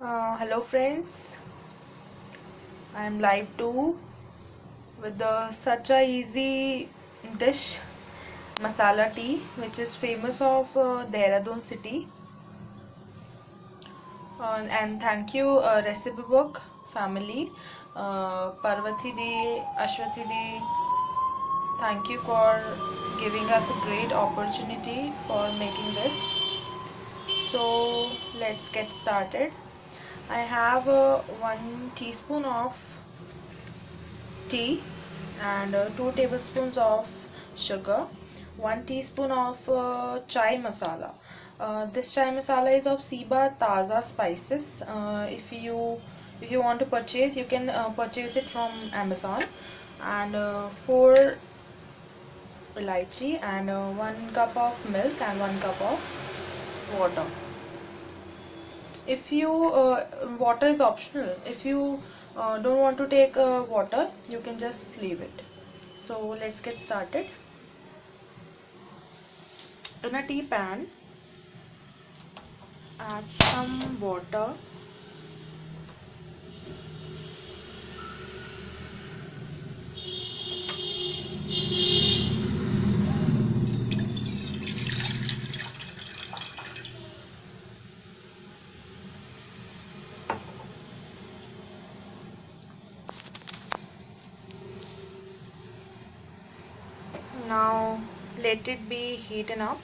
Hello friends, I am live too with such a easy dish, masala tea, which is famous of Dehradun city. And thank you recipe book family, Parvati di, Ashwati di. Thank you for giving us a great opportunity for making this. So let's get started. I have 1 teaspoon of tea and 2 tablespoons of sugar, 1 teaspoon of chai masala. This chai masala is of Siba Taza spices. If you want to purchase, you can purchase it from Amazon. And 4 elaichi and 1 cup of milk and 1 cup of water. If you water is optional. If you don't want to take water, you can just leave it. So let's get started. In a tea pan, add some water. Now let it be heaten up.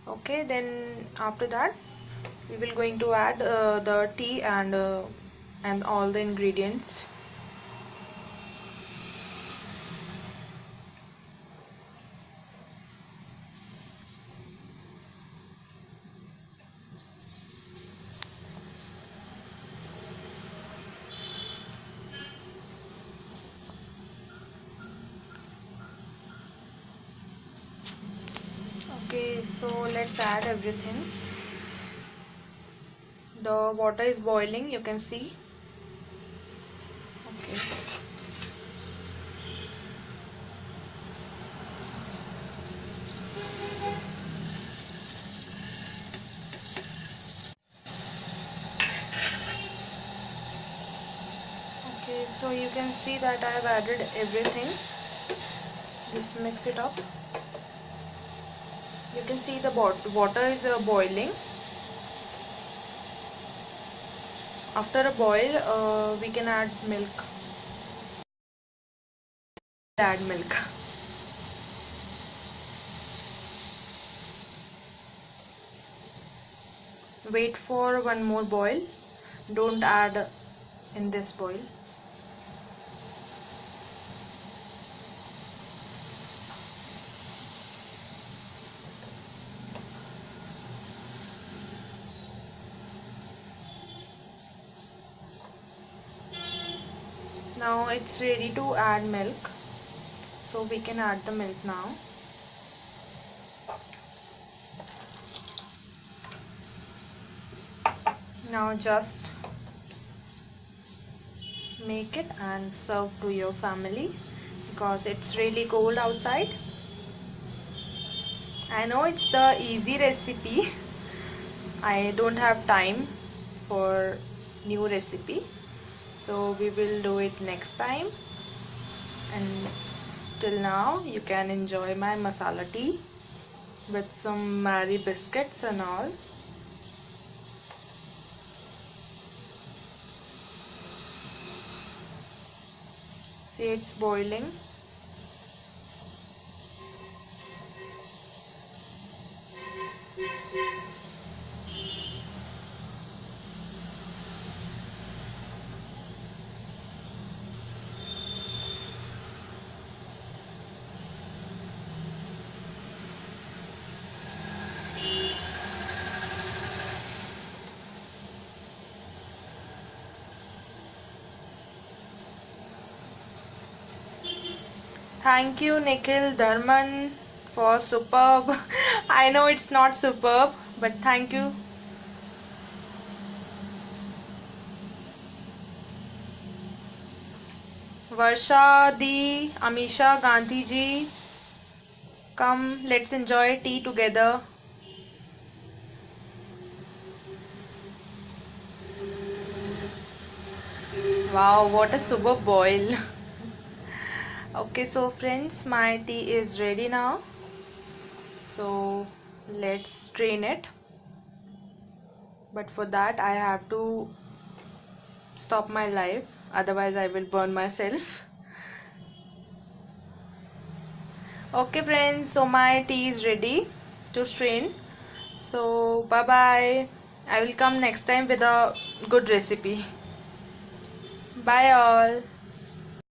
Okay, then after that we will going to add the tea and all the ingredients. Okay, so let's add everything. The water is boiling, you can see. Okay. Okay, so you can see that I have added everything. Just mix it up. You can see the water is boiling. After a boil, we can add milk. Add milk. Wait for one more boil. Don't add in this boil. Now it's ready to add milk. So we can add the milk now. Now just make it and serve to your family because it's really cold outside. I know it's the easy recipe. I don't have time for new recipe, so we will do it next time. And till now you can enjoy my masala tea with some Mary biscuits and all. See, it's boiling. Thank you, Nikhil, Dharman, for superb. I know it's not superb, but thank you. Varsha Di, Amisha, Gandhi ji, come, let's enjoy tea together. Wow, what a super boil. Okay, so friends, my tea is ready now. So let's strain it. But for that, I have to stop my life, otherwise, I will burn myself. Okay, friends, so my tea is ready to strain. So, bye bye. I will come next time with a good recipe. Bye, all.